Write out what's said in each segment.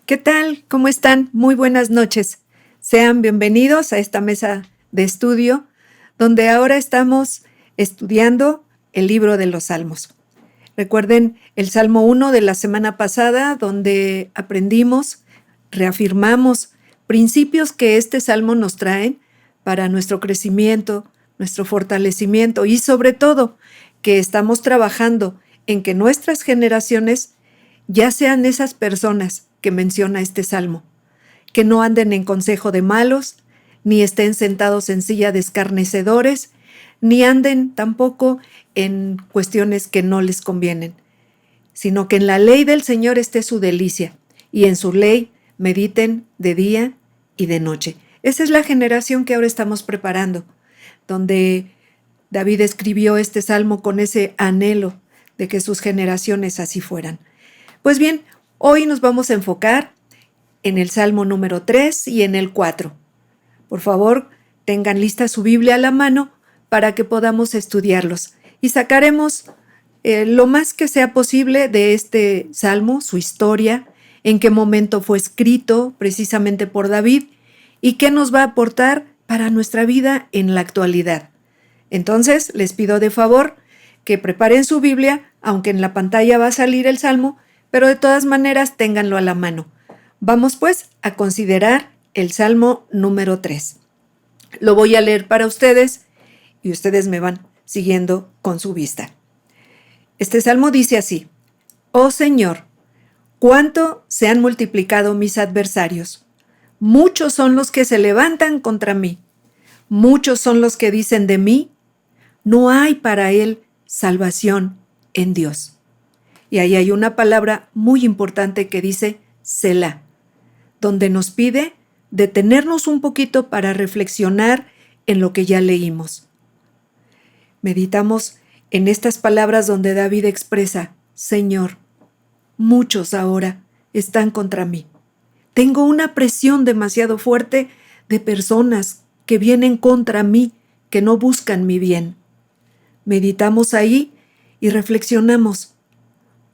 ¿Qué tal? ¿Cómo están? Muy buenas noches. Sean bienvenidos a esta mesa de estudio, donde ahora estamos estudiando el libro de los Salmos. Recuerden el Salmo 1 de la semana pasada, donde aprendimos, reafirmamos principios que este Salmo nos trae para nuestro crecimiento, nuestro fortalecimiento y sobre todo que estamos trabajando en que nuestras generaciones ya sean esas personas que menciona este Salmo, que no anden en consejo de malos, ni estén sentados en silla de escarnecedores, ni anden tampoco en cuestiones que no les convienen, sino que en la ley del Señor esté su delicia, y en su ley mediten de día y de noche. Esa es la generación que ahora estamos preparando, donde David escribió este salmo con ese anhelo de que sus generaciones así fueran. Pues bien, hoy nos vamos a enfocar en el Salmo número 3 y en el 4. Por favor, tengan lista su Biblia a la mano para que podamos estudiarlos y sacaremos lo más que sea posible de este Salmo, su historia, en qué momento fue escrito precisamente por David y qué nos va a aportar para nuestra vida en la actualidad. Entonces, les pido de favor que preparen su Biblia, aunque en la pantalla va a salir el Salmo, pero de todas maneras ténganlo a la mano. Vamos pues a considerar el Salmo número 3. Lo voy a leer para ustedes y ustedes me van siguiendo con su vista. Este Salmo dice así: Oh Señor, cuánto se han multiplicado mis adversarios. Muchos son los que se levantan contra mí. Muchos son los que dicen de mí: no hay para él salvación en Dios. Y ahí hay una palabra muy importante que dice Selah, donde nos pide detenernos un poquito para reflexionar en lo que ya leímos. Meditamos en estas palabras donde David expresa: Señor, muchos ahora están contra mí. Tengo una presión demasiado fuerte de personas que vienen contra mí, que no buscan mi bien. Meditamos ahí y reflexionamos.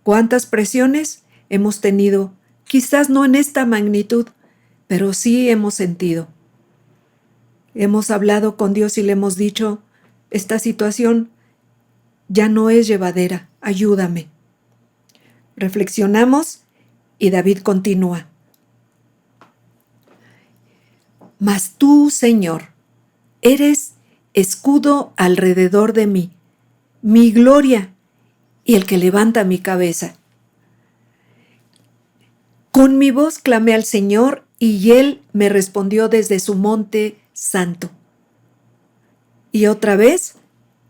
¿Cuántas presiones hemos tenido? Quizás no en esta magnitud, pero sí hemos sentido. Hemos hablado con Dios y le hemos dicho: esta situación ya no es llevadera, ayúdame. Reflexionamos y David continúa: Mas tú, Señor, eres escudo alrededor de mí, mi gloria y el que levanta mi cabeza. Con mi voz clamé al Señor y Él me respondió desde su monte santo. Y otra vez,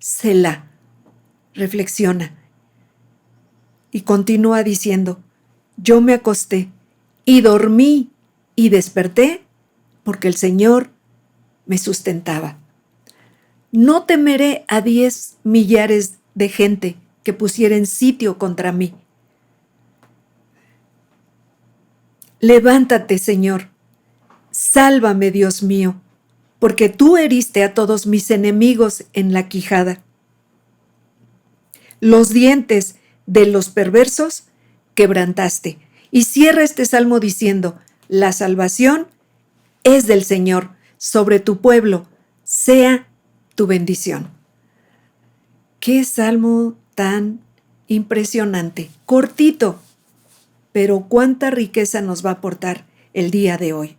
Selah, reflexiona. Y continúa diciendo: yo me acosté y dormí y desperté porque el Señor me sustentaba. No temeré a 10 millares de gente que pusieren sitio contra mí. Levántate, Señor, sálvame, Dios mío, porque tú heriste a todos mis enemigos en la quijada. Los dientes de los perversos quebrantaste. Y cierra este salmo diciendo: la salvación es del Señor, sobre tu pueblo sea tu bendición. Qué salmo tan impresionante, cortito, pero cuánta riqueza nos va a aportar el día de hoy.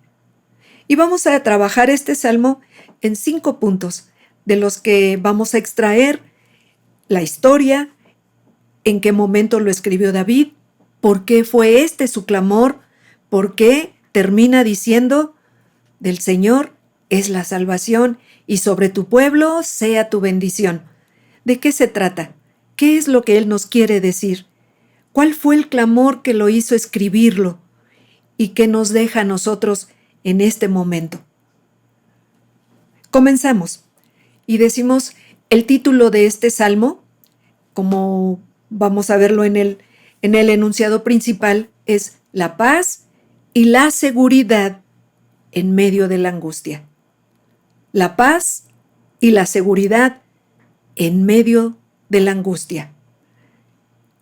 Y vamos a trabajar este salmo en 5 puntos, de los que vamos a extraer la historia, en qué momento lo escribió David, por qué fue este su clamor, por qué termina diciendo: del Señor es la salvación y sobre tu pueblo sea tu bendición. ¿De qué se trata? ¿Qué es lo que Él nos quiere decir? ¿Cuál fue el clamor que lo hizo escribirlo? ¿Y qué nos deja a nosotros en este momento? Comenzamos y decimos el título de este salmo, como vamos a verlo en el enunciado principal, es la paz y la seguridad en medio de la angustia. La paz y la seguridad en medio de la angustia.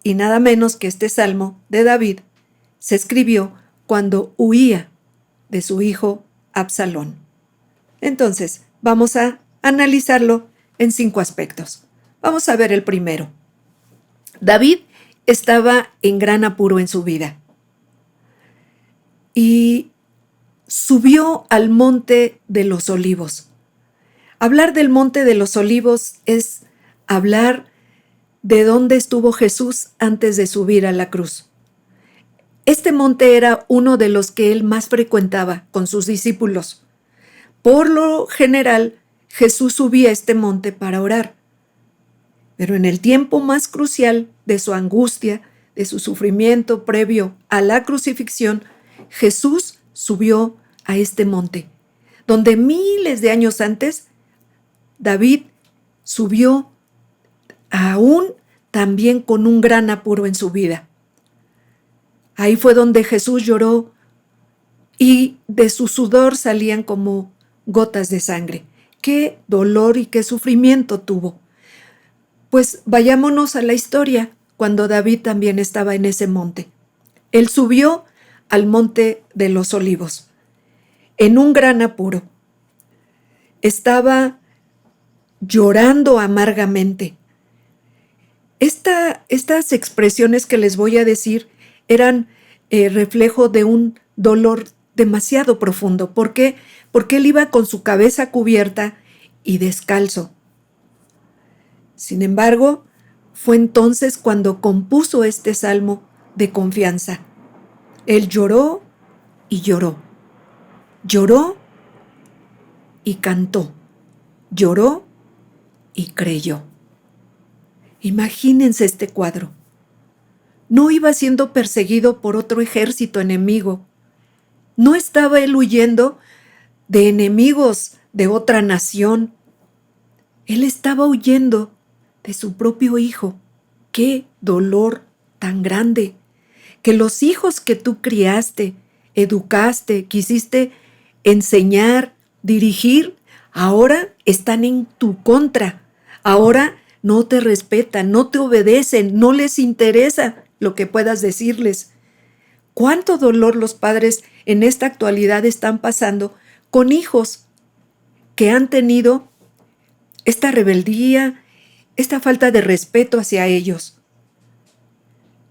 Y nada menos que este salmo de David se escribió cuando huía de su hijo Absalón. Entonces, vamos a analizarlo en 5 aspectos. Vamos a ver el primero. David estaba en gran apuro en su vida y subió al Monte de los Olivos. Hablar del Monte de los Olivos es hablar de dónde estuvo Jesús antes de subir a la cruz. Este monte era uno de los que él más frecuentaba con sus discípulos. Por lo general, Jesús subía a este monte para orar. Pero en el tiempo más crucial de su angustia, de su sufrimiento previo a la crucifixión, Jesús subió a este monte, donde miles de años antes, David subió aún también con un gran apuro en su vida. Ahí fue donde Jesús lloró y de su sudor salían como gotas de sangre. ¡Qué dolor y qué sufrimiento tuvo! Pues vayámonos a la historia, cuando David también estaba en ese monte. Él subió al Monte de los Olivos, en un gran apuro. Estaba llorando amargamente. Estas expresiones que les voy a decir eran reflejo de un dolor demasiado profundo. ¿Por qué? Porque él iba con su cabeza cubierta y descalzo. Sin embargo, fue entonces cuando compuso este salmo de confianza. Él lloró y lloró. Lloró y cantó. Lloró y creyó. Imagínense este cuadro. No iba siendo perseguido por otro ejército enemigo. No estaba él huyendo de enemigos de otra nación. Él estaba huyendo de su propio hijo. ¡Qué dolor tan grande! Que los hijos que tú criaste, educaste, quisiste enseñar, dirigir, ahora están en tu contra. Ahora no te respetan, no te obedecen, no les interesa lo que puedas decirles. ¿Cuánto dolor los padres en esta actualidad están pasando con hijos que han tenido esta rebeldía, esta falta de respeto hacia ellos?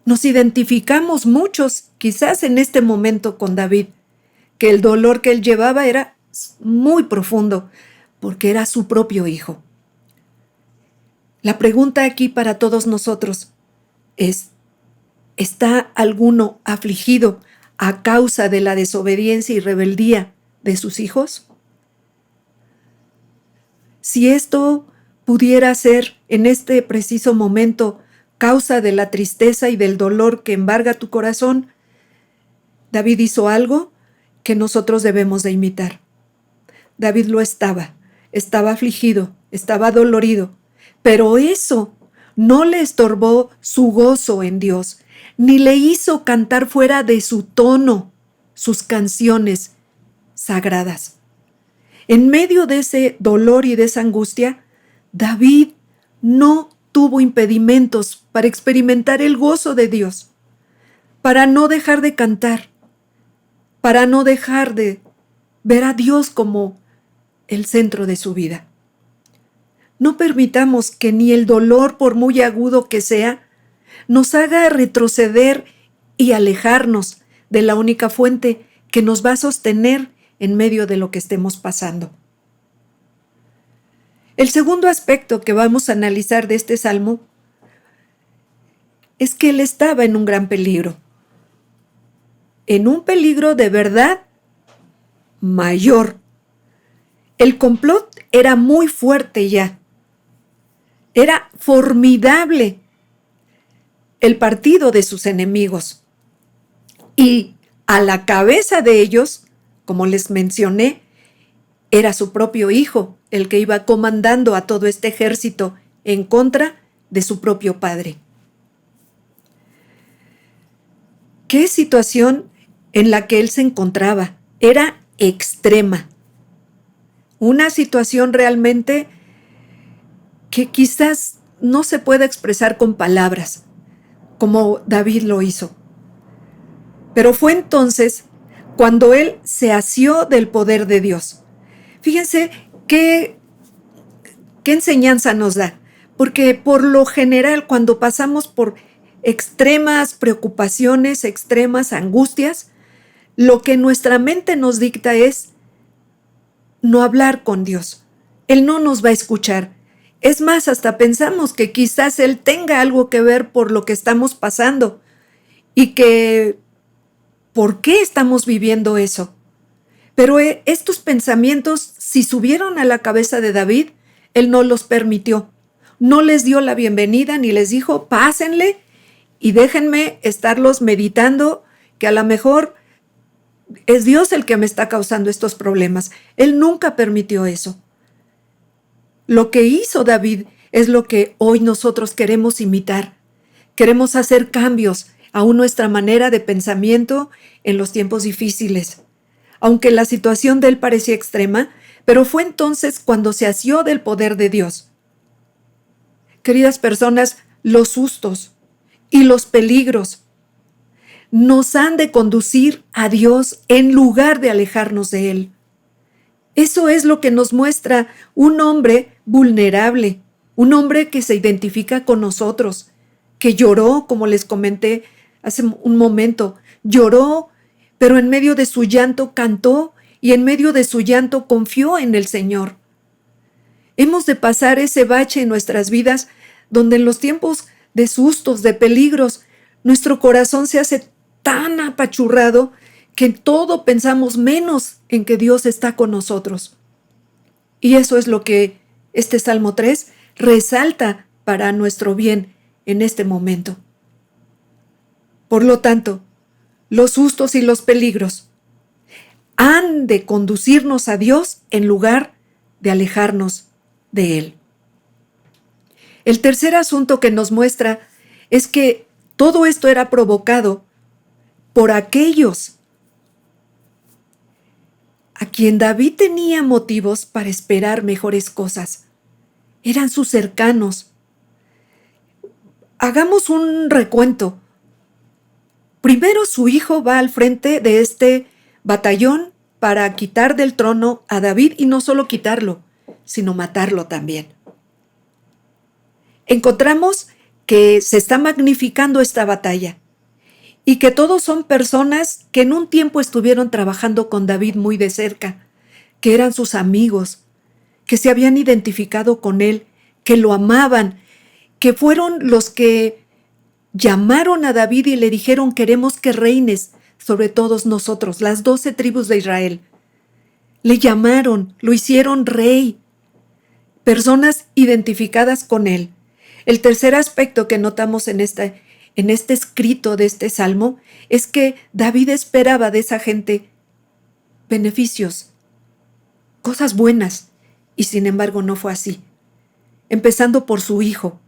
Nos identificamos muchos, quizás en este momento, con David, que el dolor que él llevaba era muy profundo, porque era su propio hijo. La pregunta aquí para todos nosotros es: ¿está alguno afligido a causa de la desobediencia y rebeldía de sus hijos? Si esto pudiera ser en este preciso momento causa de la tristeza y del dolor que embarga tu corazón, David hizo algo que nosotros debemos de imitar. David lo estaba afligido, estaba dolorido, pero eso no le estorbó su gozo en Dios, ni le hizo cantar fuera de su tono sus canciones sagradas. En medio de ese dolor y de esa angustia, David no tuvo impedimentos para experimentar el gozo de Dios, para no dejar de cantar, para no dejar de ver a Dios como el centro de su vida. No permitamos que ni el dolor, por muy agudo que sea, nos haga retroceder y alejarnos de la única fuente que nos va a sostener en medio de lo que estemos pasando. El segundo aspecto que vamos a analizar de este salmo es que él estaba en un gran peligro. En un peligro de verdad mayor. El complot era muy fuerte ya. Era formidable el partido de sus enemigos. Y a la cabeza de ellos, como les mencioné, era su propio hijo, el que iba comandando a todo este ejército en contra de su propio padre. ¿Qué situación en la que él se encontraba? Era extrema. Una situación realmente que quizás no se pueda expresar con palabras, como David lo hizo. Pero fue entonces cuando él se asió del poder de Dios. Fíjense qué enseñanza nos da, porque por lo general cuando pasamos por extremas preocupaciones, extremas angustias, lo que nuestra mente nos dicta es no hablar con Dios. Él no nos va a escuchar. Es más, hasta pensamos que quizás Él tenga algo que ver por lo que estamos pasando y que ¿por qué estamos viviendo eso? Pero estos pensamientos, si subieron a la cabeza de David, él no los permitió. No les dio la bienvenida ni les dijo, pásenle y déjenme estarlos meditando, que a lo mejor es Dios el que me está causando estos problemas. Él nunca permitió eso. Lo que hizo David es lo que hoy nosotros queremos imitar. Queremos hacer cambios a nuestra manera de pensamiento en los tiempos difíciles. Aunque la situación de él parecía extrema, pero fue entonces cuando se asió del poder de Dios. Queridas personas, los sustos y los peligros nos han de conducir a Dios en lugar de alejarnos de Él. Eso es lo que nos muestra un hombre vulnerable, un hombre que se identifica con nosotros, que lloró, como les comenté hace un momento, lloró, pero en medio de su llanto cantó y en medio de su llanto confió en el Señor. Hemos de pasar ese bache en nuestras vidas donde en los tiempos de sustos, de peligros, nuestro corazón se hace tan apachurrado que en todo pensamos menos en que Dios está con nosotros. Y eso es lo que este Salmo 3 resalta para nuestro bien en este momento. Por lo tanto, los sustos y los peligros han de conducirnos a Dios en lugar de alejarnos de Él. El tercer asunto que nos muestra es que todo esto era provocado por aquellos a quien David tenía motivos para esperar mejores cosas. Eran sus cercanos. Hagamos un recuento. Primero su hijo va al frente de este batallón para quitar del trono a David y no solo quitarlo, sino matarlo también. Encontramos que se está magnificando esta batalla y que todos son personas que en un tiempo estuvieron trabajando con David muy de cerca, que eran sus amigos, que se habían identificado con él, que lo amaban, que fueron los que llamaron a David y le dijeron queremos que reines sobre todos nosotros, las 12 tribus de Israel. Le llamaron, lo hicieron rey, personas identificadas con él. El tercer aspecto que notamos en este escrito de este salmo es que David esperaba de esa gente beneficios, cosas buenas, y sin embargo no fue así. Empezando por su hijo,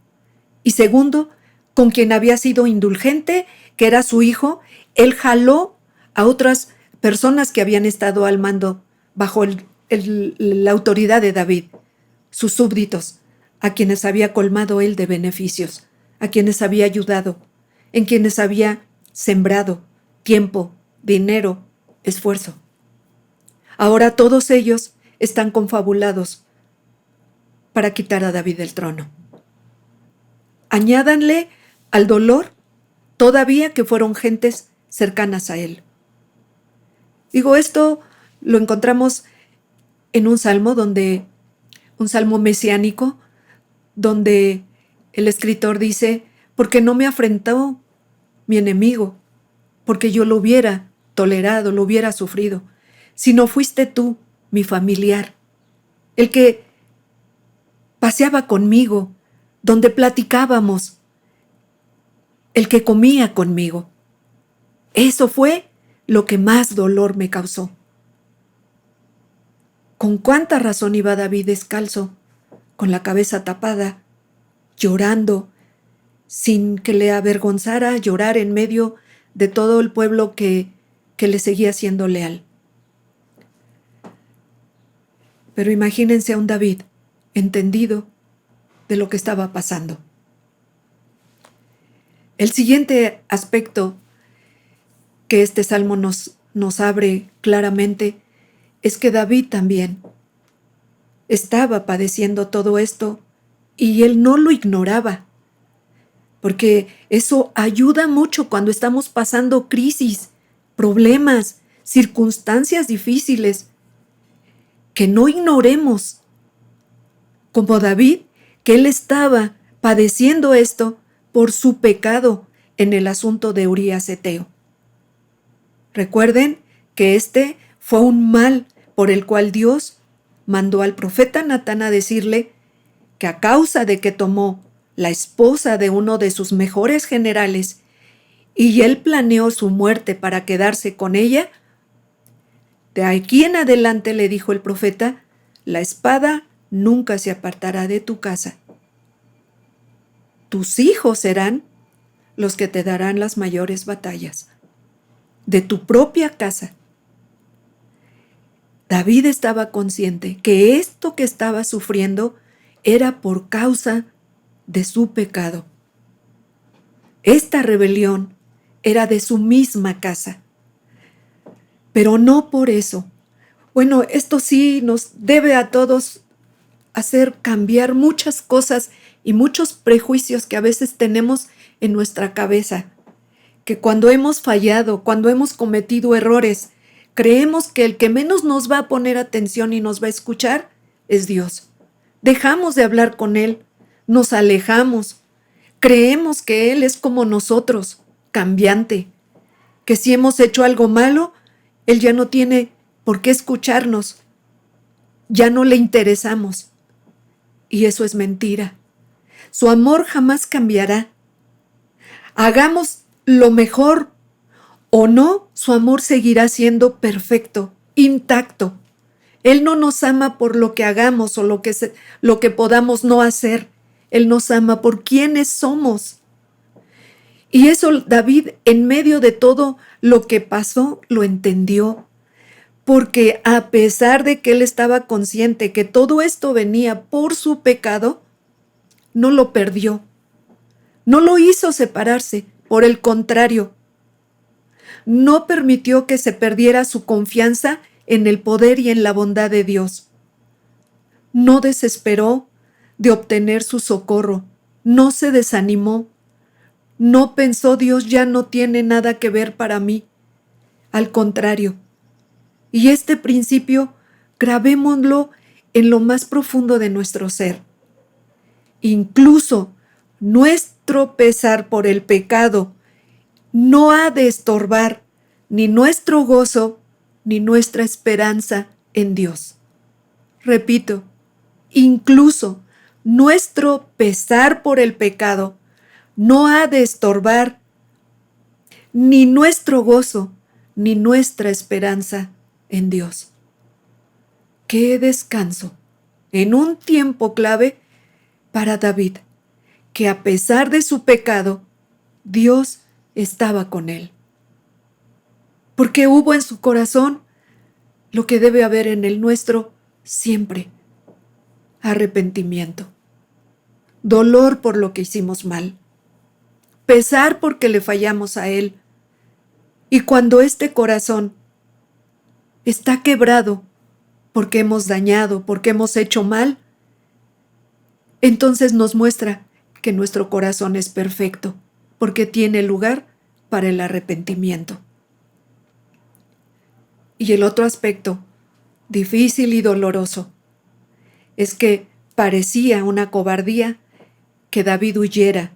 y segundo, con quien había sido indulgente, que era su hijo, él jaló a otras personas que habían estado al mando bajo la autoridad de David, sus súbditos, a quienes había colmado él de beneficios, a quienes había ayudado, en quienes había sembrado tiempo, dinero, esfuerzo. Ahora todos ellos están confabulados para quitar a David del trono. Añádanle al dolor todavía que fueron gentes cercanas a él. Digo, esto lo encontramos en un salmo mesiánico, donde el escritor dice, porque no me afrentó mi enemigo, porque yo lo hubiera tolerado, lo hubiera sufrido, sino fuiste tú, mi familiar, el que paseaba conmigo, donde platicábamos, el que comía conmigo. Eso fue lo que más dolor me causó. ¿Con cuánta razón iba David descalzo, con la cabeza tapada, llorando, sin que le avergonzara llorar en medio de todo el pueblo que le seguía siendo leal? Pero imagínense a un David entendido de lo que estaba pasando. El siguiente aspecto que este salmo nos nos abre claramente es que David también estaba padeciendo todo esto y él no lo ignoraba, porque eso ayuda mucho cuando estamos pasando crisis, problemas, circunstancias difíciles, que no ignoremos, como David, que él estaba padeciendo esto por su pecado en el asunto de Urías Eteo. Recuerden que este fue un mal por el cual Dios mandó al profeta Natán a decirle que a causa de que tomó la esposa de uno de sus mejores generales y él planeó su muerte para quedarse con ella, de aquí en adelante, le dijo el profeta, la espada nunca se apartará de tu casa. Tus hijos serán los que te darán las mayores batallas de tu propia casa. David estaba consciente que esto que estaba sufriendo era por causa de su pecado. Esta rebelión era de su misma casa, pero no por eso. Bueno, esto sí nos debe a todos hacer cambiar muchas cosas y muchos prejuicios que a veces tenemos en nuestra cabeza, que cuando hemos fallado, cuando hemos cometido errores, creemos que el que menos nos va a poner atención y nos va a escuchar es Dios. Dejamos de hablar con Él, nos alejamos, creemos que Él es como nosotros, cambiante, que si hemos hecho algo malo, Él ya no tiene por qué escucharnos, ya no le interesamos. Y eso es mentira. Su amor jamás cambiará. Hagamos lo mejor o no, su amor seguirá siendo perfecto, intacto. Él no nos ama por lo que hagamos o lo que podamos no hacer. Él nos ama por quienes somos. Y eso David, en medio de todo lo que pasó, lo entendió. Porque a pesar de que él estaba consciente que todo esto venía por su pecado, no lo perdió. No lo hizo separarse, por el contrario, no permitió que se perdiera su confianza en el poder y en la bondad de Dios. No desesperó de obtener su socorro, no se desanimó, no pensó Dios ya no tiene nada que ver para mí. Al contrario, y este principio grabémoslo en lo más profundo de nuestro ser. Incluso nuestro pesar por el pecado no ha de estorbar ni nuestro gozo ni nuestra esperanza en Dios. Repito, incluso nuestro pesar por el pecado no ha de estorbar ni nuestro gozo ni nuestra esperanza en Dios. ¡Qué descanso! En un tiempo clave para David, que a pesar de su pecado, Dios estaba con él. Porque hubo en su corazón lo que debe haber en el nuestro siempre: arrepentimiento, dolor por lo que hicimos mal, pesar porque le fallamos a Él. Y cuando este corazón está quebrado porque hemos dañado, porque hemos hecho mal, entonces nos muestra que nuestro corazón es perfecto, porque tiene lugar para el arrepentimiento. Y el otro aspecto, difícil y doloroso, es que parecía una cobardía que David huyera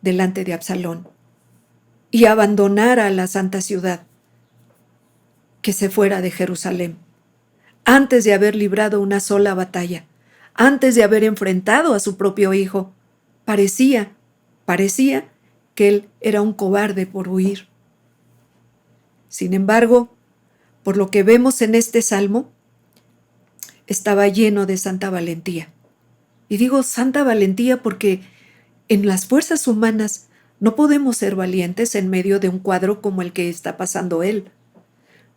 delante de Absalón y abandonara la santa ciudad, que se fuera de Jerusalén, antes de haber librado una sola batalla, antes de haber enfrentado a su propio hijo. Parecía que él era un cobarde por huir. Sin embargo, por lo que vemos en este salmo, estaba lleno de santa valentía. Y digo santa valentía porque en las fuerzas humanas no podemos ser valientes en medio de un cuadro como el que está pasando él.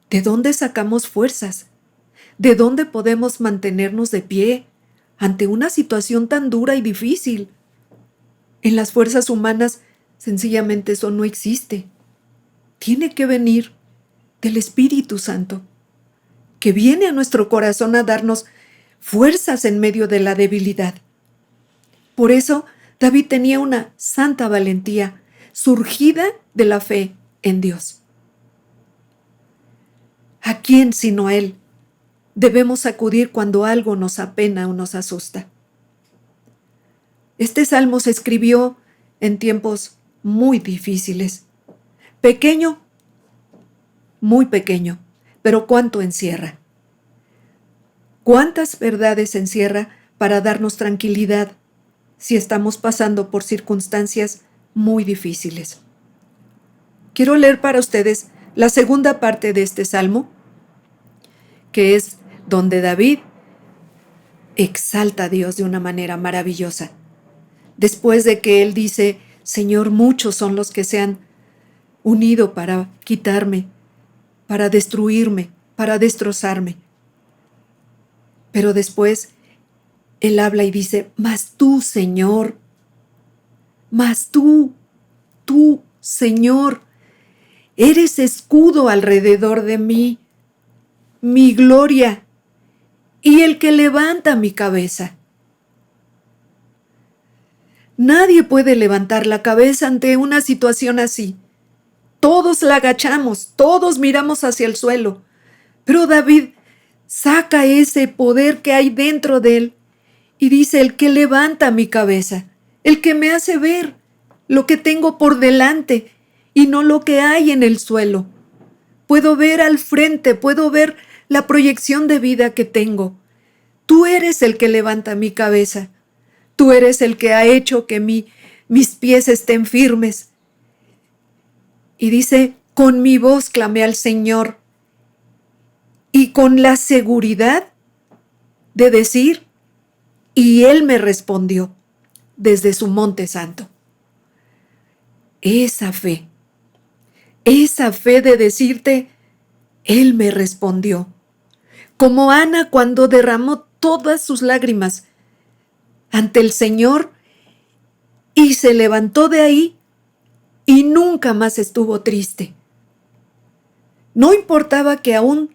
¿De dónde sacamos fuerzas? ¿De dónde podemos mantenernos de pie ante una situación tan dura y difícil? En las fuerzas humanas sencillamente eso no existe. Tiene que venir del Espíritu Santo, que viene a nuestro corazón a darnos fuerzas en medio de la debilidad. Por eso, David tenía una santa valentía, surgida de la fe en Dios. ¿A quién sino a Él debemos acudir cuando algo nos apena o nos asusta? Este salmo se escribió en tiempos muy difíciles. Pequeño, muy pequeño, pero ¿cuánto encierra? ¿Cuántas verdades encierra para darnos tranquilidad si estamos pasando por circunstancias muy difíciles? Quiero leer para ustedes la segunda parte de este salmo, que es donde David exalta a Dios de una manera maravillosa. Después de que él dice: Señor, muchos son los que se han unido para quitarme, para destruirme, para destrozarme. Pero después él habla y dice: mas tú, Señor, tú, Señor, eres escudo alrededor de mí, mi gloria y el que levanta mi cabeza. Nadie puede levantar la cabeza ante una situación así. Todos la agachamos, todos miramos hacia el suelo. Pero David saca ese poder que hay dentro de él y dice: el que levanta mi cabeza, el que me hace ver lo que tengo por delante y no lo que hay en el suelo. Puedo ver al frente, puedo ver la proyección de vida que tengo. Tú eres el que levanta mi cabeza. Tú eres el que ha hecho que mis pies estén firmes. Y dice: con mi voz clamé al Señor, y con la seguridad de decir, y Él me respondió desde su monte santo. Esa fe de decirte: Él me respondió. Como Ana cuando derramó todas sus lágrimas ante el Señor y se levantó de ahí y nunca más estuvo triste. No importaba que aún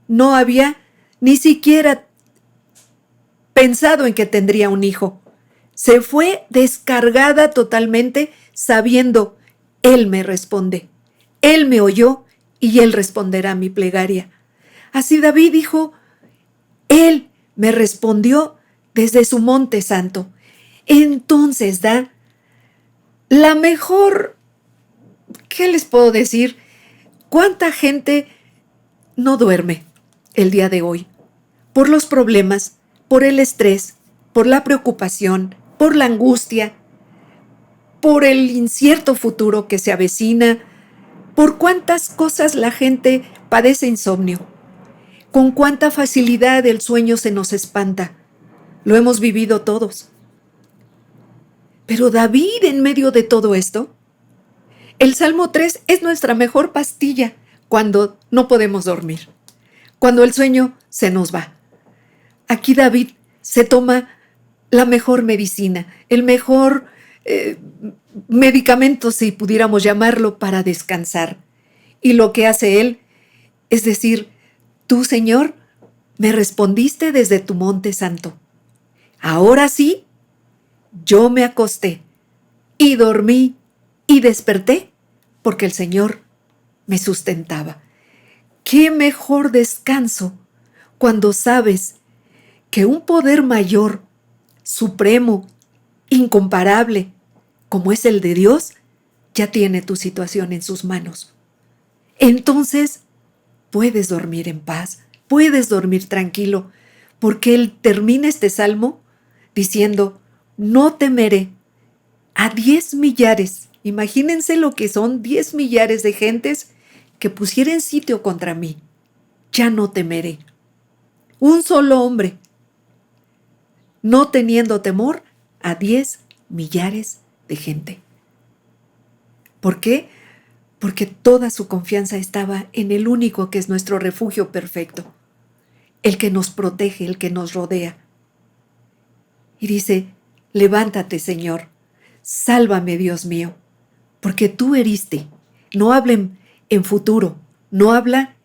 no había ni siquiera pensado en que tendría un hijo. Se fue descargada totalmente sabiendo: Él me responde, Él me oyó y Él responderá a mi plegaria. Así David dijo: Él me respondió desde su monte santo. Entonces da la mejor, ¿qué les puedo decir? ¿Cuánta gente no duerme el día de hoy? Por los problemas, por el estrés, por la preocupación, por la angustia, por el incierto futuro que se avecina, por cuántas cosas la gente padece insomnio, con cuánta facilidad el sueño se nos espanta. Lo hemos vivido todos. Pero David, en medio de todo esto, el Salmo 3 es nuestra mejor pastilla cuando no podemos dormir, cuando el sueño se nos va. Aquí David se toma la mejor medicina, el mejor medicamento, si pudiéramos llamarlo, para descansar. Y lo que hace él es decir: tú, Señor, me respondiste desde tu monte santo. Ahora sí, yo me acosté y dormí y desperté porque el Señor me sustentaba. ¡Qué mejor descanso cuando sabes que un poder mayor, supremo, incomparable, como es el de Dios, ya tiene tu situación en sus manos? Entonces puedes dormir en paz, puedes dormir tranquilo, porque Él termina este salmo diciendo: no temeré a 10 millares. Imagínense lo que son 10 millares de gentes que pusieren sitio contra mí. Ya no temeré. Un solo hombre, no teniendo temor a 10 millares de gente. ¿Por qué? Porque toda su confianza estaba en el único que es nuestro refugio perfecto, el que nos protege, el que nos rodea. Y dice: levántate, Señor, sálvame, Dios mío, porque tú heriste. No hablen en futuro, No habla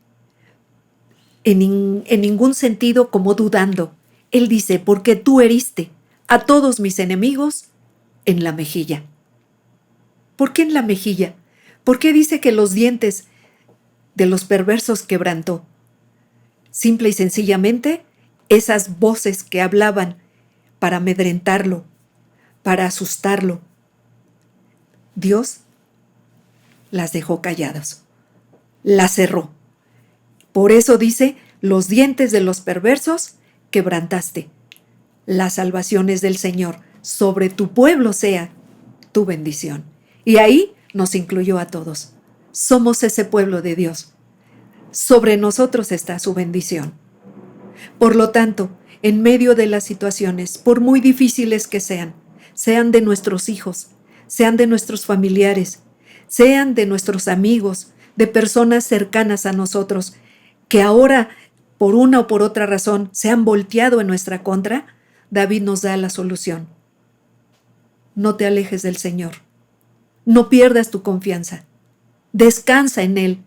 en ningún sentido como dudando. Él dice, porque tú heriste a todos mis enemigos en la mejilla. ¿Por qué en la mejilla? ¿Por qué dice que los dientes de los perversos quebrantó? Simple y sencillamente, esas voces que hablaban para amedrentarlo, para asustarlo, Dios las dejó calladas, las cerró. Por eso dice, los dientes de los perversos quebrantaste. Las salvaciones del Señor sobre tu pueblo sea tu bendición. Y ahí nos incluyó a todos. Somos ese pueblo de Dios. Sobre nosotros está su bendición. Por lo tanto, en medio de las situaciones, por muy difíciles que sean de nuestros hijos, sean de nuestros familiares, sean de nuestros amigos, de personas cercanas a nosotros, que ahora, por una o por otra razón, se han volteado en nuestra contra, David nos da la solución. No te alejes del Señor. No pierdas tu confianza. Descansa en Él.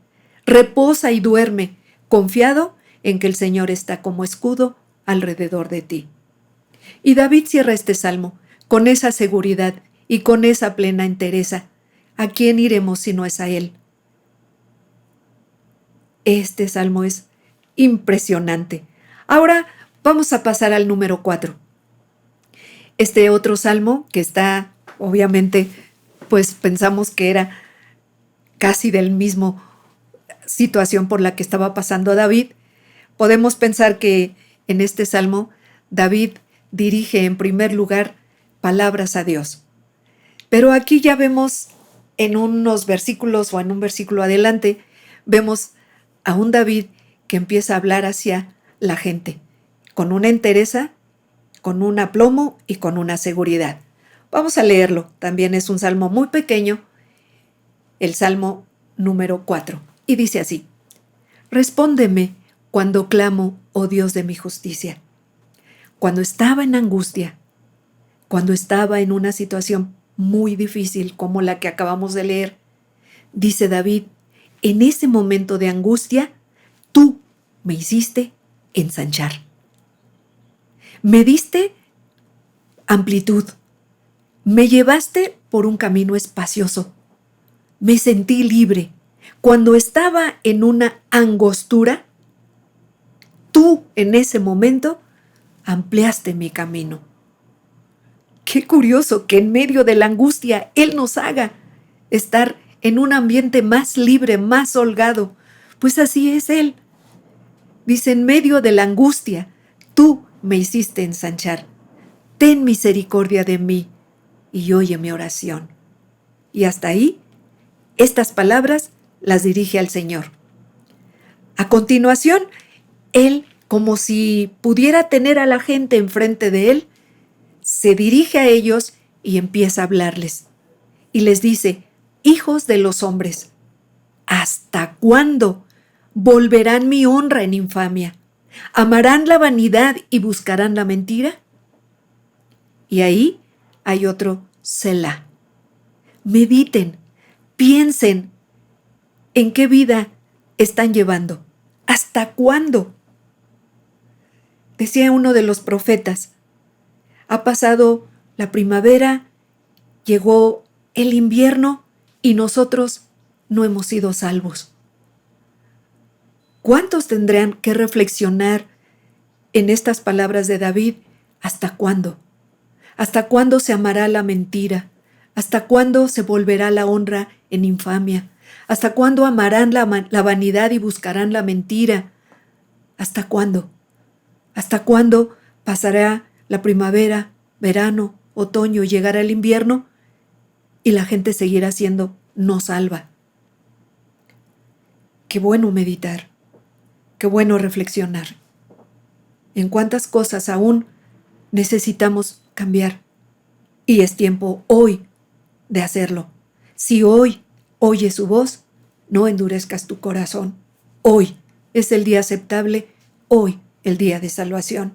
Reposa y duerme, confiado en que el Señor está como escudo alrededor de ti. Y David cierra este salmo con esa seguridad y con esa plena entereza. ¿A quién iremos si no es a Él? Este salmo es impresionante. Ahora vamos a pasar al número 4. Este otro salmo que está, obviamente, pues pensamos que era casi del mismo situación por la que estaba pasando David. Podemos pensar que en este salmo David dirige en primer lugar palabras a Dios. Pero aquí ya vemos en unos versículos o en un versículo adelante, vemos a un David que empieza a hablar hacia la gente, con una entereza, con un aplomo y con una seguridad. Vamos a leerlo. También es un salmo muy pequeño, el salmo número 4. Y dice así: Respóndeme cuando clamo, oh Dios de mi justicia. Cuando estaba en angustia, cuando estaba en una situación muy difícil como la que acabamos de leer, dice David, en ese momento de angustia, tú me hiciste ensanchar. Me diste amplitud. Me llevaste por un camino espacioso. Me sentí libre. Cuando estaba en una angostura, tú en ese momento ampliaste mi camino. Qué curioso que en medio de la angustia Él nos haga estar en un ambiente más libre, más holgado. Pues así es Él. Dice, en medio de la angustia, tú me hiciste ensanchar. Ten misericordia de mí y oye mi oración. Y hasta ahí, estas palabras las dirige al Señor. A continuación, Él, como si pudiera tener a la gente enfrente de Él, se dirige a ellos y empieza a hablarles. Y les dice, hijos de los hombres, ¿hasta cuándo volverán mi honra en infamia? ¿Amarán la vanidad y buscarán la mentira? Y ahí hay otro Selah. Mediten, piensen en qué vida están llevando. ¿Hasta cuándo? Decía uno de los profetas, ha pasado la primavera, llegó el invierno y nosotros no hemos sido salvos. ¿Cuántos tendrán que reflexionar en estas palabras de David? ¿Hasta cuándo? ¿Hasta cuándo se amará la mentira? ¿Hasta cuándo se volverá la honra en infamia? ¿Hasta cuándo amarán la vanidad y buscarán la mentira? ¿Hasta cuándo? ¿Hasta cuándo pasará la primavera, verano, otoño y llegará el invierno y la gente seguirá siendo no salva? Qué bueno meditar, qué bueno reflexionar. En cuántas cosas aún necesitamos cambiar y es tiempo hoy de hacerlo. Si hoy oyes su voz, no endurezcas tu corazón. Hoy es el día aceptable, hoy el día de salvación.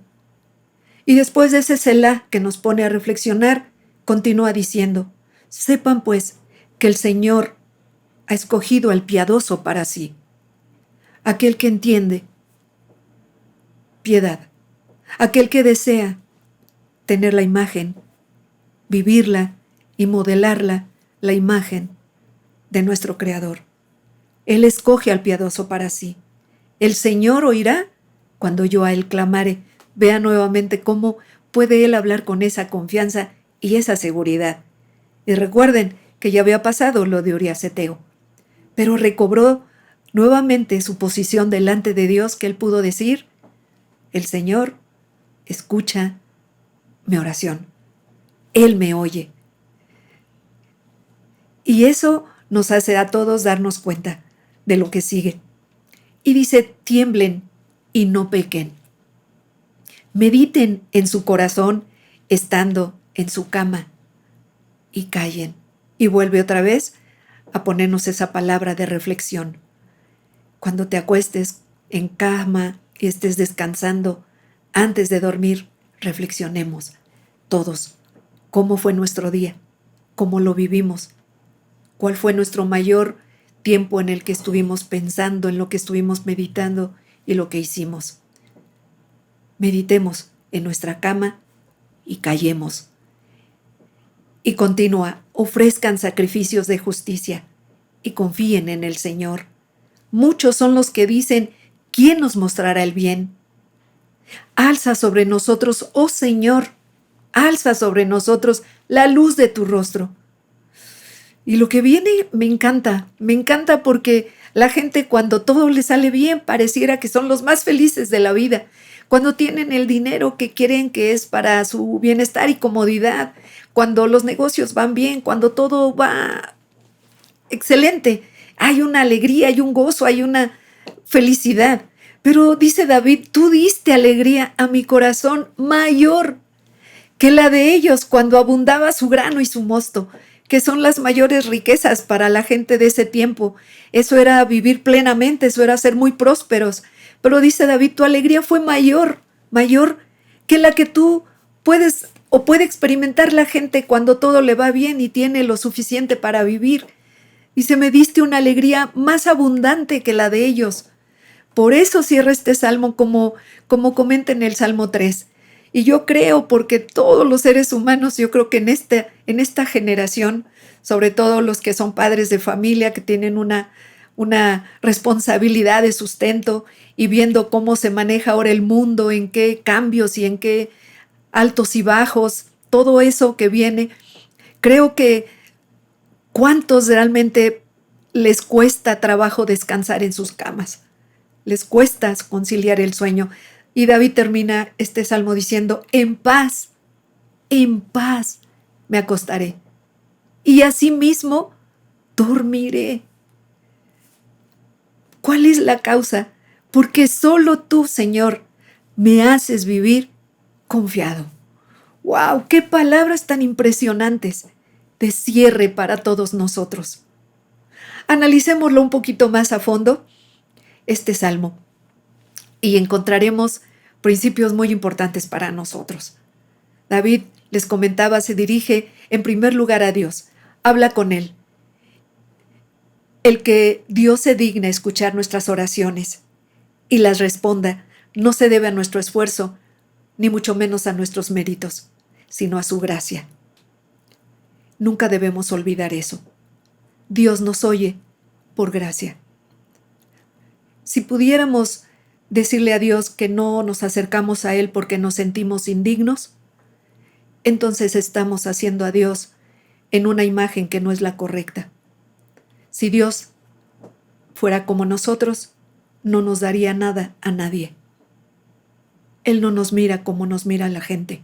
Y después de ese Selah que nos pone a reflexionar, continúa diciendo, sepan pues que el Señor ha escogido al piadoso para sí. aquel que entiende piedad, aquel que desea tener la imagen, vivirla y modelarla, la imagen de nuestro Creador. Él escoge al piadoso para sí. El Señor oirá cuando yo a Él clamare. Vea nuevamente cómo puede Él hablar con esa confianza y esa seguridad. Y recuerden que ya había pasado lo de Urías Eteo, pero recobró nuevamente su posición delante de Dios, que él pudo decir: el Señor escucha mi oración, Él me oye. Y eso nos hace a todos darnos cuenta de lo que sigue. Y dice: tiemblen y no pequen. Mediten en su corazón estando en su cama y callen. Y vuelve otra vez a ponernos esa palabra de reflexión. Cuando te acuestes en cama y estés descansando, antes de dormir, reflexionemos todos cómo fue nuestro día, cómo lo vivimos, cuál fue nuestro mayor tiempo en el que estuvimos pensando, en lo que estuvimos meditando y lo que hicimos. Meditemos en nuestra cama y callemos. Y continúa: ofrezcan sacrificios de justicia y confíen en el Señor. Muchos son los que dicen: ¿quién nos mostrará el bien? Alza sobre nosotros, oh Señor, alza sobre nosotros la luz de tu rostro. Y lo que viene me encanta porque la gente, cuando todo les sale bien, pareciera que son los más felices de la vida. Cuando tienen el dinero que quieren que es para su bienestar y comodidad, cuando los negocios van bien, cuando todo va excelente, hay una alegría, hay un gozo, hay una felicidad. Pero dice David: tú diste alegría a mi corazón mayor que la de ellos cuando abundaba su grano y su mosto, que son las mayores riquezas para la gente de ese tiempo. Eso era vivir plenamente, eso era ser muy prósperos. Pero dice David: tu alegría fue mayor que la que tú puedes o puede experimentar la gente cuando todo le va bien y tiene lo suficiente para vivir. Dice: me diste una alegría más abundante que la de ellos. Por eso cierra este salmo como comenta en el Salmo 3. Y yo creo, porque todos los seres humanos, yo creo que en esta generación, sobre todo los que son padres de familia, que tienen una responsabilidad de sustento y viendo cómo se maneja ahora el mundo, en qué cambios y en qué altos y bajos, todo eso que viene, creo que cuántos realmente les cuesta trabajo descansar en sus camas, les cuesta conciliar el sueño. Y David termina este salmo diciendo: en paz me acostaré y asimismo dormiré. ¿Cuál es la causa? Porque solo tú, Señor, me haces vivir confiado. ¡Wow! ¡Qué palabras tan impresionantes de cierre para todos nosotros! Analicémoslo un poquito más a fondo, este salmo, y encontraremos principios muy importantes para nosotros. David, les comentaba, se dirige en primer lugar a Dios, habla con Él. El que Dios se digne escuchar nuestras oraciones y las responda no se debe a nuestro esfuerzo, ni mucho menos a nuestros méritos, sino a su gracia. Nunca debemos olvidar eso. Dios nos oye por gracia. Si pudiéramos decirle a Dios que no nos acercamos a Él porque nos sentimos indignos, entonces estamos haciendo a Dios en una imagen que no es la correcta. Si Dios fuera como nosotros, no nos daría nada a nadie. Él no nos mira como nos mira la gente.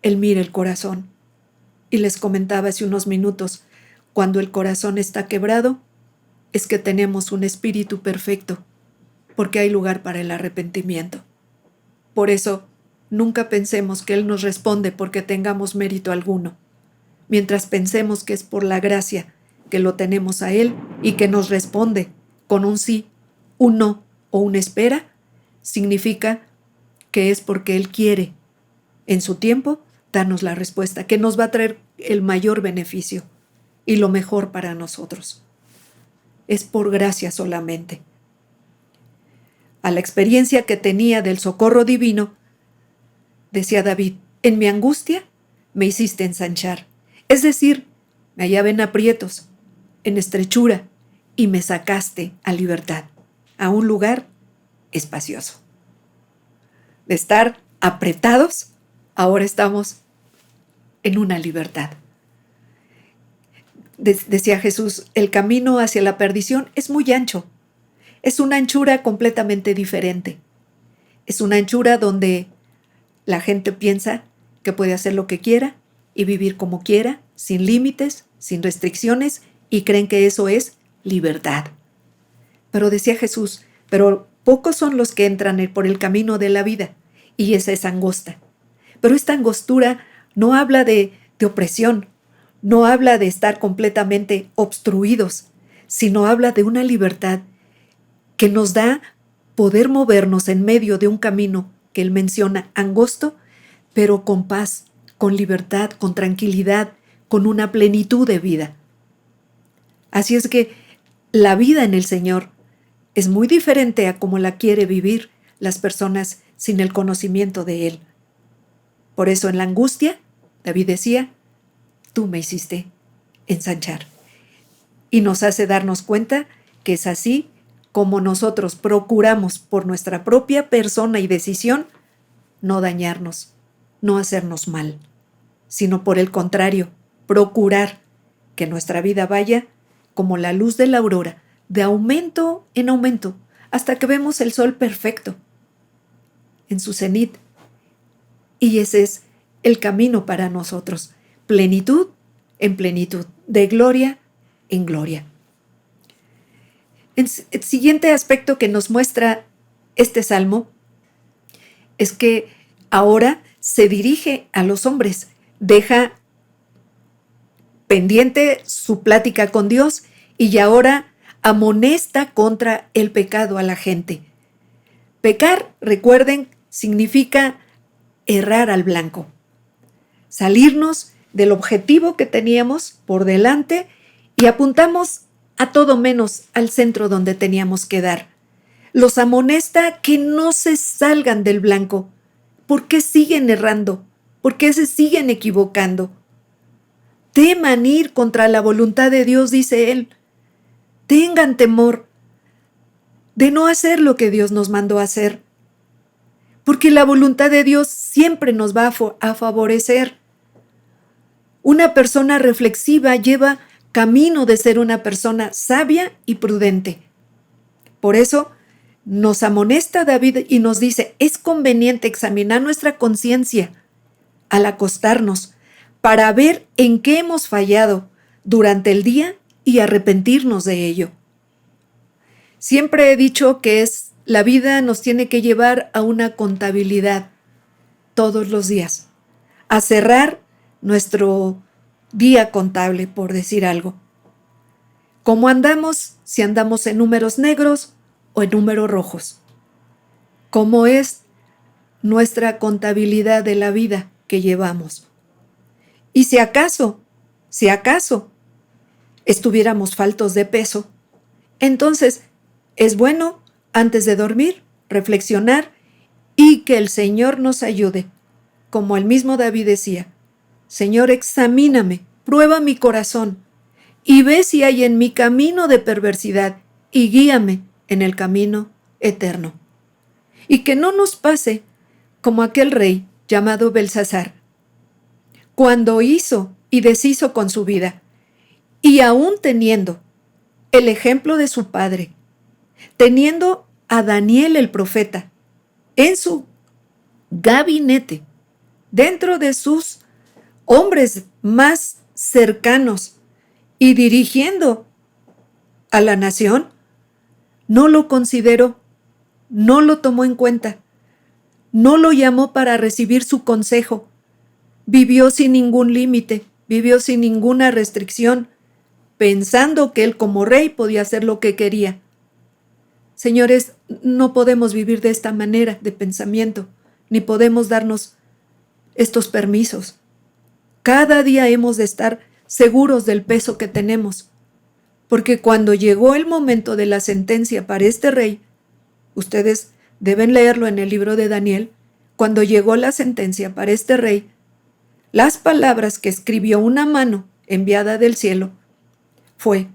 Él mira el corazón. Y les comentaba hace unos minutos, cuando el corazón está quebrado, es que tenemos un espíritu perfecto, porque hay lugar para el arrepentimiento. Por eso, nunca pensemos que Él nos responde porque tengamos mérito alguno, mientras pensemos que es por la gracia que lo tenemos a Él y que nos responde con un sí, un no o una espera, significa que es porque Él quiere, en su tiempo, darnos la respuesta, que nos va a traer el mayor beneficio y lo mejor para nosotros. Es por gracia solamente. a la experiencia que tenía del socorro divino, decía David, en mi angustia me hiciste ensanchar. Es decir, me hallaba en aprietos, en estrechura, y me sacaste a libertad, a un lugar espacioso. De estar apretados, ahora estamos en una libertad. Decía Jesús, el camino hacia la perdición es muy ancho. Es una anchura completamente diferente. Es una anchura donde la gente piensa que puede hacer lo que quiera y vivir como quiera, sin límites, sin restricciones, y creen que eso es libertad. Pero decía Jesús, pero pocos son los que entran por el camino de la vida, y esa es angosta. Pero esta angostura no habla de opresión, no habla de estar completamente obstruidos, sino habla de una libertad que nos da poder movernos en medio de un camino que él menciona angosto, pero con paz, con libertad, con tranquilidad, con una plenitud de vida. Así es que la vida en el Señor es muy diferente a como la quiere vivir las personas sin el conocimiento de Él. Por eso en la angustia, David decía, tú me hiciste ensanchar. Y nos hace darnos cuenta que es así como nosotros procuramos por nuestra propia persona y decisión no dañarnos, no hacernos mal, sino por el contrario, procurar que nuestra vida vaya como la luz de la aurora, de aumento en aumento, hasta que vemos el sol perfecto en su cenit. Y ese es el camino para nosotros, plenitud en plenitud, de gloria en gloria. El siguiente aspecto que nos muestra este salmo es que ahora se dirige a los hombres, deja pendiente su plática con Dios y ahora amonesta contra el pecado a la gente. Pecar, recuerden, significa errar al blanco, salirnos del objetivo que teníamos por delante y apuntamos a todo menos al centro donde teníamos que dar. Los amonesta que no se salgan del blanco. ¿Por qué siguen errando? ¿Por qué se siguen equivocando? Teman ir contra la voluntad de Dios, dice él. Tengan temor de no hacer lo que Dios nos mandó a hacer, porque la voluntad de Dios siempre nos va a favorecer. Una persona reflexiva lleva camino de ser una persona sabia y prudente. Por eso nos amonesta David y nos dice, es conveniente examinar nuestra conciencia al acostarnos para ver en qué hemos fallado durante el día y arrepentirnos de ello. Siempre he dicho que la vida nos tiene que llevar a una contabilidad todos los días, a cerrar nuestro día contable, por decir algo. ¿Cómo andamos? Si andamos en números negros o en números rojos. ¿Cómo es nuestra contabilidad de la vida que llevamos? Y si acaso estuviéramos faltos de peso, entonces es bueno, antes de dormir, reflexionar y que el Señor nos ayude. Como el mismo David decía, Señor, examíname, prueba mi corazón y ve si hay en mi camino de perversidad y guíame en el camino eterno. Y que no nos pase como aquel rey llamado Belsasar, cuando hizo y deshizo con su vida, y aún teniendo el ejemplo de su padre, teniendo a Daniel el profeta en su gabinete, dentro de sus hombres más cercanos y dirigiendo a la nación, no lo consideró, no lo tomó en cuenta, no lo llamó para recibir su consejo, vivió sin ningún límite, vivió sin ninguna restricción, pensando que él como rey podía hacer lo que quería. Señores, no podemos vivir de esta manera de pensamiento, ni podemos darnos estos permisos. Cada día hemos de estar seguros del peso que tenemos, porque cuando llegó el momento de la sentencia para este rey, Ustedes deben leerlo en el libro de Daniel. Cuando llegó la sentencia para este rey, las palabras que escribió una mano enviada del cielo fue: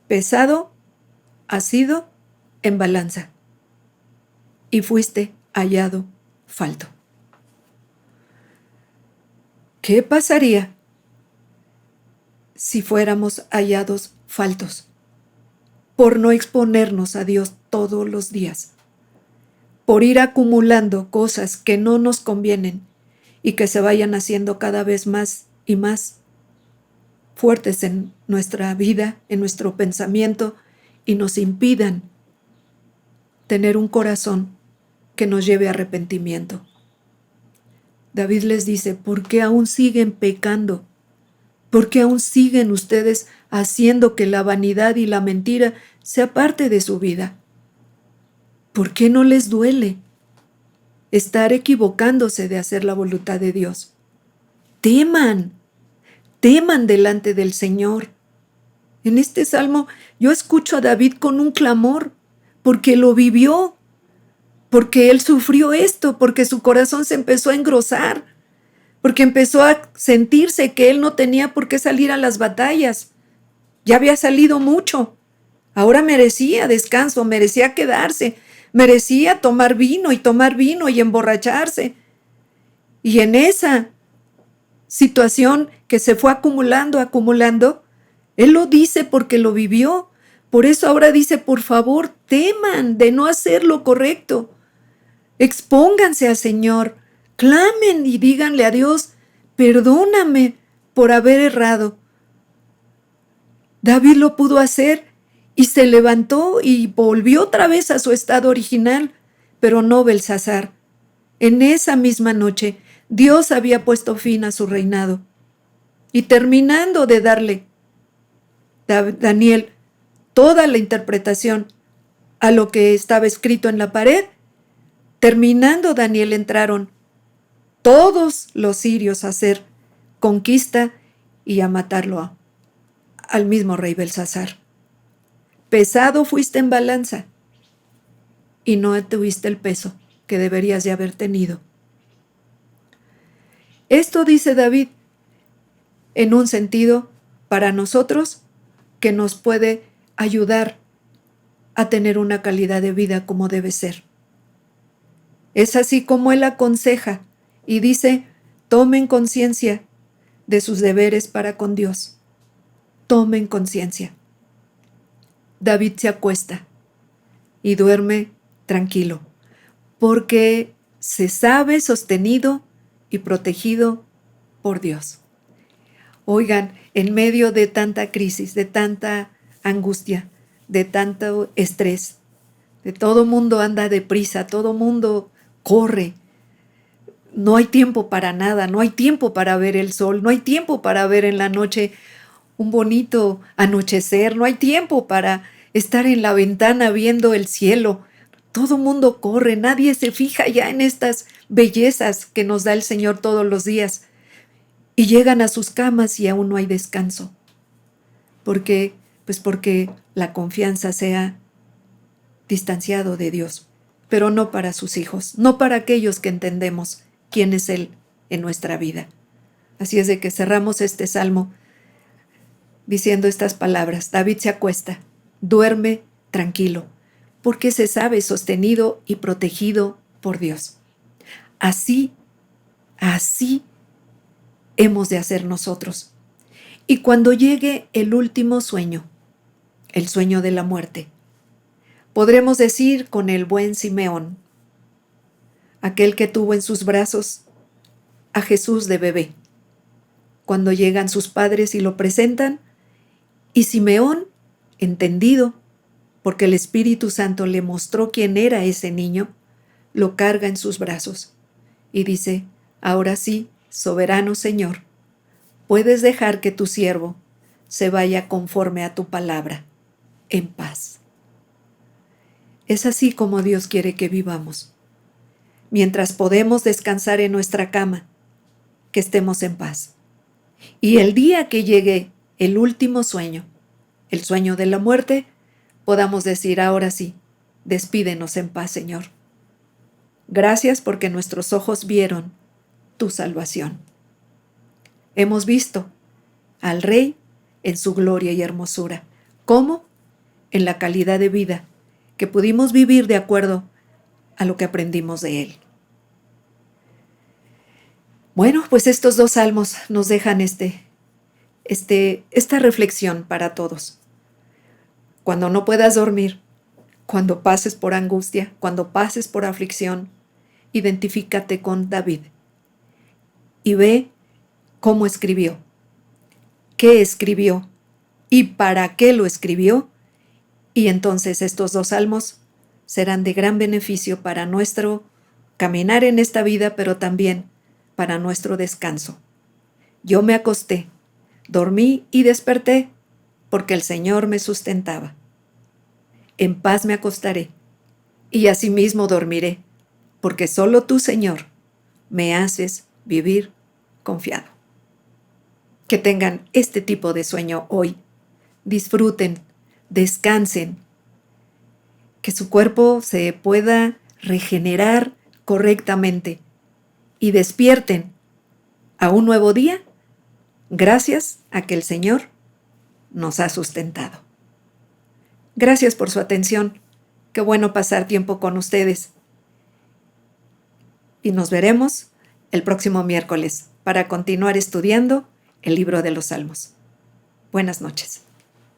pesado has sido en balanza y fuiste hallado falto. ¿Qué pasaría si fuéramos hallados faltos por no exponernos a Dios todos los días, por ir acumulando cosas que no nos convienen y que se vayan haciendo cada vez más y más fuertes en nuestra vida, en nuestro pensamiento, y nos impidan tener un corazón que nos lleve a arrepentimiento? David les dice: ¿por qué aún siguen pecando? ¿Por qué aún siguen ustedes haciendo que la vanidad y la mentira sea parte de su vida? ¿Por qué no les duele estar equivocándose de hacer la voluntad de Dios? Teman delante del Señor. En este salmo yo escucho a David con un clamor, porque lo vivió, porque él sufrió esto, porque su corazón se empezó a engrosar, porque empezó a sentirse que él no tenía por qué salir a las batallas. Ya había salido mucho. Ahora merecía descanso, merecía quedarse, merecía tomar vino y emborracharse. Y en esa situación que se fue acumulando, él lo dice porque lo vivió. Por eso ahora dice: por favor, teman de no hacer lo correcto. Expónganse al Señor, clamen y díganle a Dios: perdóname por haber errado. David lo pudo hacer y se levantó y volvió otra vez a su estado original, pero no Belsasar. En esa misma noche, Dios había puesto fin a su reinado. Y terminando de darle Daniel toda la interpretación a lo que estaba escrito en la pared, terminando Daniel, entraron todos los sirios a hacer conquista y a matarlo al mismo rey Belsasar. Pesado fuiste en balanza y no tuviste el peso que deberías de haber tenido. Esto dice David en un sentido para nosotros que nos puede ayudar a tener una calidad de vida como debe ser. Es así como él aconseja y dice: tomen conciencia de sus deberes para con Dios. Tomen conciencia. David se acuesta y duerme tranquilo, porque se sabe sostenido y protegido por Dios. Oigan, en medio de tanta crisis, de tanta angustia, de tanto estrés, de todo mundo anda deprisa, todo mundo corre. No hay tiempo para nada, no hay tiempo para ver el sol, no hay tiempo para ver en la noche un bonito anochecer, no hay tiempo para estar en la ventana viendo el cielo. Todo mundo corre, nadie se fija ya en estas bellezas que nos da el Señor todos los días. Y llegan a sus camas y aún no hay descanso. ¿Por qué? Pues porque la confianza se ha distanciado de Dios, pero no para sus hijos, no para aquellos que entendemos quién es Él en nuestra vida. Así es de que cerramos este salmo diciendo estas palabras: David se acuesta, duerme tranquilo, porque se sabe sostenido y protegido por Dios. Así hemos de hacer nosotros. Y cuando llegue el último sueño, el sueño de la muerte, podremos decir con el buen Simeón, aquel que tuvo en sus brazos a Jesús de bebé, cuando llegan sus padres y lo presentan, y Simeón, entendido, porque el Espíritu Santo le mostró quién era ese niño, lo carga en sus brazos y dice: ahora sí, soberano Señor, puedes dejar que tu siervo se vaya conforme a tu palabra, en paz. Es así como Dios quiere que vivamos. Mientras podemos descansar en nuestra cama, que estemos en paz. Y el día que llegue el último sueño, el sueño de la muerte, podamos decir: ahora sí, despídenos en paz, Señor. Gracias porque nuestros ojos vieron tu salvación. Hemos visto al Rey en su gloria y hermosura. ¿Cómo? En la calidad de vida que pudimos vivir de acuerdo a lo que aprendimos de Él. Bueno, pues estos dos salmos nos dejan esta reflexión para todos. Cuando no puedas dormir, cuando pases por angustia, cuando pases por aflicción, identifícate con David y ve cómo escribió, qué escribió y para qué lo escribió, y entonces estos dos salmos serán de gran beneficio para nuestro caminar en esta vida, pero también para nuestro descanso. Yo me acosté, dormí y desperté, porque el Señor me sustentaba. En paz me acostaré, y asimismo dormiré, porque solo tú, Señor, me haces vivir confiado. Que tengan este tipo de sueño hoy. Disfruten, descansen, que su cuerpo se pueda regenerar correctamente y despierten a un nuevo día gracias a que el Señor nos ha sustentado. Gracias por su atención. Qué bueno pasar tiempo con ustedes. Y nos veremos el próximo miércoles para continuar estudiando el libro de los Salmos. Buenas noches.